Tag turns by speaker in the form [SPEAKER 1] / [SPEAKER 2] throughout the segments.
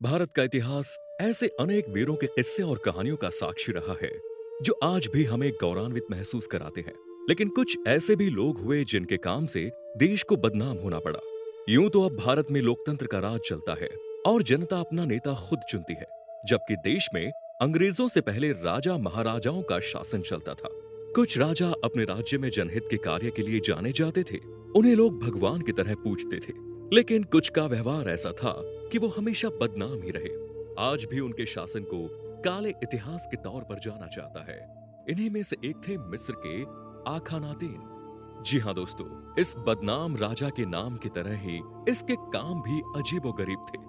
[SPEAKER 1] भारत का इतिहास ऐसे अनेक वीरों के किस्से और कहानियों का साक्षी रहा है जो आज भी हमें गौरवान्वित महसूस कराते हैं। लेकिन कुछ ऐसे भी लोग हुए जिनके काम से देश को बदनाम होना पड़ा। यूं तो अब भारत में लोकतंत्र का राज चलता है और जनता अपना नेता खुद चुनती है, जबकि देश में अंग्रेजों से पहले राजा महाराजाओं का शासन चलता था। कुछ राजा अपने राज्य में जनहित के कार्य के लिए जाने जाते थे। उन्हें लोग भगवान की तरह पूजते थे। लेकिन कुछ का व्यवहार ऐसा था कि वो हमेशा बदनाम ही रहे। आज भी उनके शासन को काले इतिहास के तौर पर जाना जाता है। इन्हीं में से एक थे मिस्र के आखानातेन। जी हाँ दोस्तों, इस बदनाम राजा के नाम की तरह ही इसके काम भी अजीबोगरीब थे।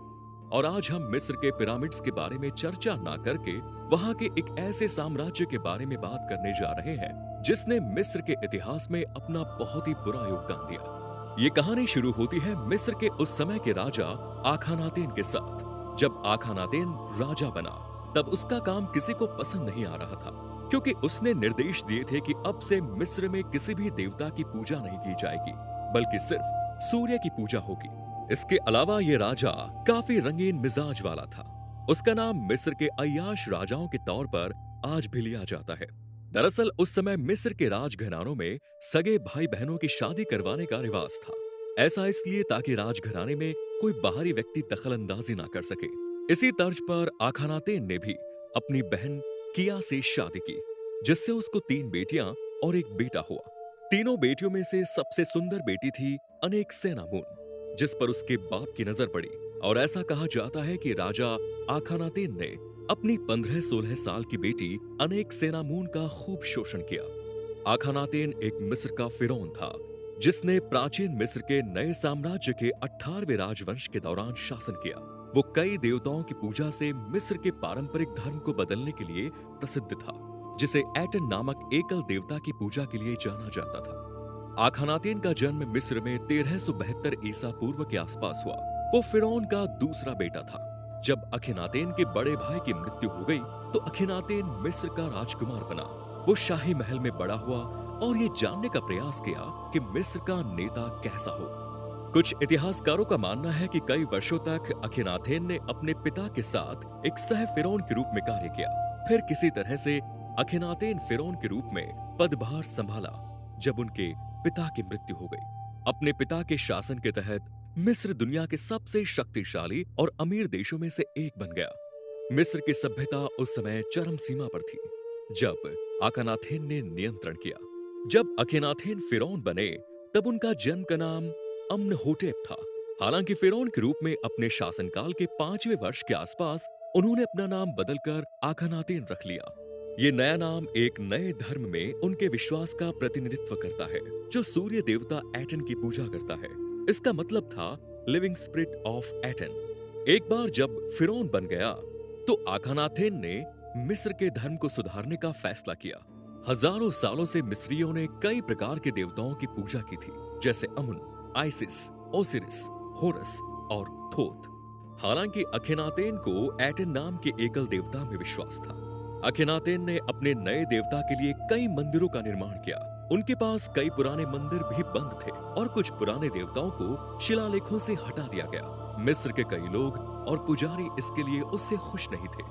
[SPEAKER 1] और आज हम मिस्र के पिरामिड्स के बारे में चर्चा ना करके वहां के एक ऐसे साम्राज्य के बारे में बात करने जा रहे हैं जिसने मिस्र के इतिहास में अपना बहुत ही बुरा योगदान दिया। ये कहानी शुरू होती है मिस्र के उस समय के राजा आखानातेन के साथ। जब आखानातेन राजा बना तब उसका काम किसी को पसंद नहीं आ रहा था, क्योंकि उसने निर्देश दिए थे कि अब से मिस्र में किसी भी देवता की पूजा नहीं की जाएगी, बल्कि सिर्फ सूर्य की पूजा होगी। इसके अलावा ये राजा काफी रंगीन मिजाज वाला था। उसका नाम मिस्र के अय्याश राजाओं के तौर पर आज भी लिया जाता है। दरअसल उस समय मिस्र के राजघरानों में सगे भाई बहनों की शादी करवाने का रिवाज था। ऐसा इसलिए ताकि राजघराने में कोई बाहरी व्यक्ति दखलंदाजी ना कर सके। इसी तर्ज पर आखानातेन ने भी अपनी बहन किया से शादी की, जिससे उसको 3 बेटियां और एक बेटा हुआ। तीनों बेटियों में से सबसे सुंदर बेटी थी अनेक सेनामून, जिस पर उसके बाप की नजर पड़ी। और ऐसा कहा जाता है कि राजा आखानातेन ने अपनी 15-16 साल की बेटी अनेक सेनामून का खूब शोषण किया। आखानातेन एक मिस्र का फिरौन था जिसने प्राचीन मिस्र के नए साम्राज्य के 18वें राजवंश के दौरान शासन किया। वो कई देवताओं की पूजा से मिस्र के पारंपरिक धर्म को बदलने के लिए प्रसिद्ध था, जिसे एटन नामक एकल देवता की पूजा के लिए जाना जाता था। आखानातेन का जन्म मिस्र में 1372 ईसा पूर्व के आसपास हुआ। वो फिरौन का दूसरा बेटा था। जब अखिनातेन के बड़े भाई की मृत्यु हो गई तो अखिनातेन मिस्र का राजकुमार बना। वो शाही महल में बड़ा हुआ और ये जानने का प्रयास किया कि मिस्र का नेता कैसा हो। कुछ इतिहासकारों का मानना है कि कई वर्षों तक अखिनाथेन ने अपने पिता के साथ एक सह फिरौन के रूप में कार्य किया। फिर किसी तरह से अखिनातेन फिरौन के रूप में पदभार संभाला जब उनके पिता की मृत्यु हो गई। अपने पिता के शासन के तहत मिस्र दुनिया के सबसे शक्तिशाली और अमीर देशों में से एक बन गया। मिस्र की सभ्यता उस समय चरम सीमा पर थी जब आखानाथेन ने नियंत्रण किया। जब अखिनाथेन फिरौन बने तब उनका जन्म का नाम अम्नहोटेप था। हालांकि फिरौन के रूप में अपने शासनकाल के 5वें वर्ष के आसपास उन्होंने अपना नाम बदलकर आखानातेन रख लिया। ये नया नाम एक नए धर्म में उनके विश्वास का प्रतिनिधित्व करता है, जो सूर्य देवता एटन की पूजा करता है। इसका मतलब था लिविंग स्पिरिट ऑफ एटन। एक बार जब फिरौन बन गया तो आखानाथेन ने मिस्र के धर्म को सुधारने का फैसला किया। हजारों सालों से मिस्रियों ने कई प्रकार के देवताओं की पूजा की थी, जैसे अमुन, आइसिस, ओसिरिस, होरस और थोथ। हालांकि अखिनातेन को एटन नाम के एकल देवता में विश्वास था। अखिनातेन ने अपने नए देवता के लिए कई मंदिरों का निर्माण किया। उनके पास कई पुराने मंदिर भी बंद थे और कुछ पुराने देवताओं को शिलालेखों से हटा दिया गया। मिस्र के कई लोग और पुजारी इसके लिए उससे खुश नहीं थे।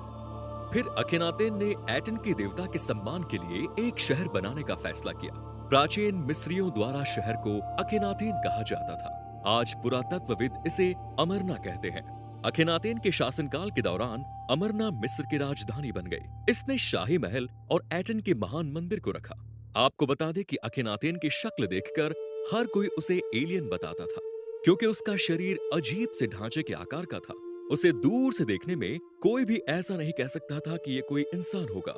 [SPEAKER 1] फिर अखिनातेन ने एटन के देवता के सम्मान के लिए एक शहर बनाने का फैसला किया। प्राचीन मिस्रियों द्वारा शहर को अखिनातेन कहा जाता था। आज पुरातत्वविद इसे अमरना कहते हैं। अखिनातेन के शासनकाल के दौरान अमरना मिस्र की राजधानी बन गई। इसने शाही महल और एटन के महान मंदिर को रखा। आपको बता दें कि अखिनातेन की शक्ल देखकर हर कोई उसे एलियन बताता था, क्योंकि उसका शरीर अजीब से ढांचे के आकार का था। उसे दूर से देखने में कोई भी ऐसा नहीं कह सकता था कि ये कोई इंसान होगा।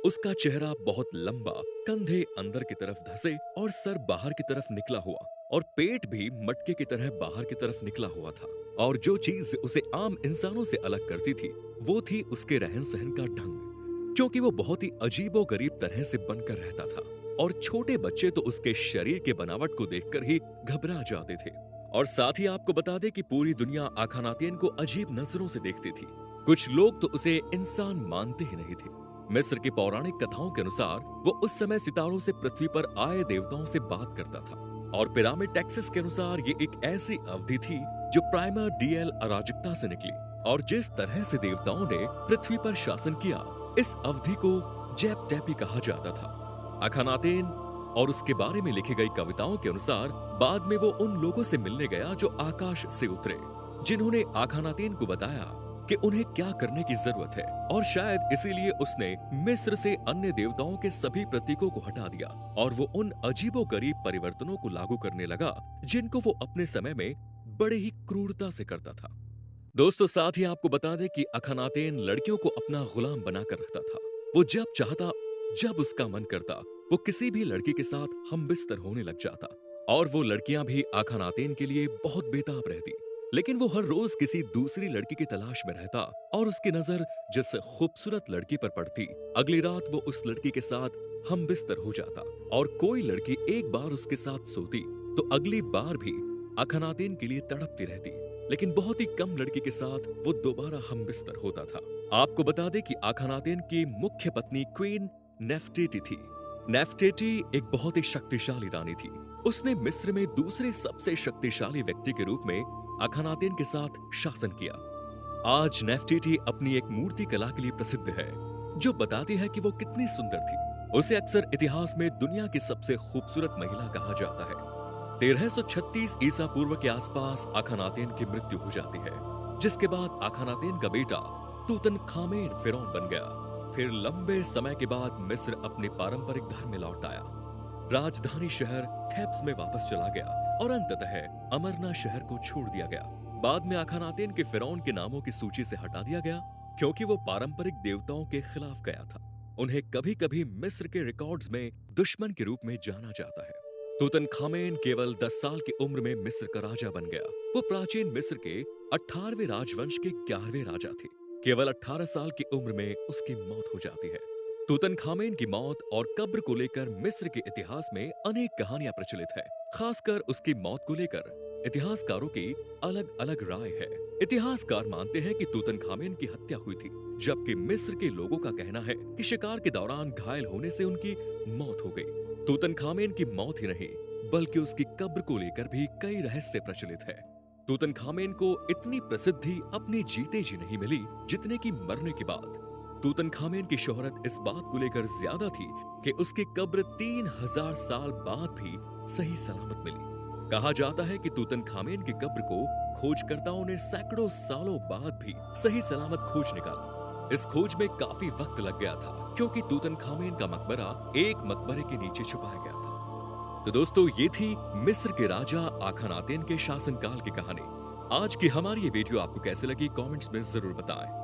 [SPEAKER 1] उसका चेहरा बहुत लंबा, कंधे अंदर की तरफ धंसे और सर बाहर की तरफ निकला हुआ, और पेट भी मटके की तरह बाहर की तरफ निकला हुआ था। और जो चीज उसे आम इंसानों से अलग करती थी वो थी उसके रहन सहन का ढंग, क्योंकि वो बहुत ही अजीबोगरीब तरह से बनकर रहता था। और छोटे बच्चे तो उसके शरीर के बनावट को देखकर ही घबरा जाते थे। और साथ ही आपको बता दें कि पूरी दुनिया आखानातेन को अजीब नजरों से देखती थी। कुछ लोग तो उसे इंसान मानते ही नहीं थे। मिस्र की पौराणिक कथाओं के अनुसार वो उस समय सितारों से पृथ्वी पर आए देवताओं से बात करता था। और पिरामिड टेक्सस के अनुसार ये एक ऐसी अवधि थी जो प्राइमर डीएल अराजकता से निकली। और जिस तरह से देवताओं ने पृथ्वी पर शासन किया, इस अवधि को जैप टैपी कहा जाता था। अखनातेन और उसके बारे में लिखी गई कविताओं के अनुसार बाद में वो उन लोगों से मिलने गया जो आकाश से उतरे, जिन्होंने आखनातेन को बताया कि उन्हें क्या करने की जरूरत है, और शायद इसीलिए उसने मिस्र से अन्य देवताओं के सभी प्रतीकों को हटा दिया और वो उन अजीबोगरीब परिवर्तनों को लागू करने लगा जिनको वो अपने समय में बड़े ही क्रूरता से करता था। दोस्तों, साथ ही आपको बता दें कि अखनातेन लड़कियों को अपना गुलाम बनाकर रखता था। वो जब चाहता, जब उसका मन करता, वो किसी भी लड़की के साथ हम बिस्तर होने लग जाता, और वो लड़कियां भी अखनातेन के लिए बहुत बेताब रहती। लेकिन वो हर रोज किसी दूसरी लड़की की तलाश में रहता और उसकी नजर जिस खूबसूरत लड़की पर पड़ती, अगली रात वो उस लड़की के साथ हम बिस्तर हो जाता, और कोई लड़की एक बार उसके साथ सोती तो अगली बार भी अखनातेन के लिए तड़पती रहती। लेकिन बहुत ही कम लड़की के साथ वो दोबारा हम बिस्तर होता था। आपको बता दें कि अखनातेन की मुख्य पत्नी क्वीन नेफ्टेटी थी। नेफ्टेटी एक बहुत ही शक्तिशाली रानी थी। उसने मिस्र में दूसरे सबसे शक्तिशाली व्यक्ति के रूप में अखनातेन के साथ शासन किया। आज नेफ्टेटी अपनी एक मूर्ति कला के लिए प्रसिद्ध है, जो बताती है कि वो कितनी सुंदर थी। उसे अक्सर इतिहास में दुनिया की सबसे खूबसूरत महिला कहा जाता है। 1336 ईसा पूर्व के आसपास अखनातेन की मृत्यु हो जाती है, जिसके बाद अखनातेन का बेटा तूतनखामेन फिरौन बन गया। फिर लंबे समय के बाद मिस्र अपने पारंपरिक धर्म में लौट आया, राजधानी शहर थेब्स में वापस चला गया और अंततः अमरना शहर को छोड़ दिया गया। बाद में अखनातेन के फिरौन के नामों की सूची से हटा दिया गया, क्योंकि वो पारंपरिक देवताओं के खिलाफ गया था। उन्हें कभी कभी मिस्र के रिकॉर्ड्स में दुश्मन के रूप में जाना जाता है। तूतनखामेन केवल 10 साल की उम्र में मिस्र का राजा बन गया। वो प्राचीन मिस्र के 18वें राजवंश के 11वें राजा थे। केवल 18 साल की उम्र में उसकी मौत हो जाती है। तूतनखामेन की मौत और कब्र को लेकर मिस्र के इतिहास में अनेक कहानियां प्रचलित है। खासकर उसकी मौत को लेकर इतिहासकारों की अलग अलग राय है। इतिहासकार मानते हैं कि तूतनखामेन की हत्या हुई थी, जबकि मिस्र के लोगों का कहना है कि शिकार के दौरान घायल होने से उनकी मौत हो गई। तूतनखामेन की मौत ही नहीं, बल्कि उसकी कब्र को लेकर भी कई रहस्य प्रचलित है। तूतनखामेन को इतनी प्रसिद्धि अपने जीते जी नहीं मिली जितने की मरने के बाद। तूतनखामेन की शोहरत इस बात को लेकर ज्यादा थी कि उसकी कब्र 3000 साल बाद भी सही सलामत मिली। कहा जाता है कि तूतनखामेन की कब्र को खोजकर्ताओं ने सैकड़ों सालों बाद भी सही सलामत खोज निकाला। इस खोज में काफी वक्त लग गया था, क्योंकि तूतनखामेन का मकबरा एक मकबरे के नीचे छुपाया गया था। तो दोस्तों, ये थी मिस्र के राजा आखनातेन के शासनकाल की कहानी। आज की हमारी ये वीडियो आपको कैसे लगी, कमेंट्स में जरूर बताएं।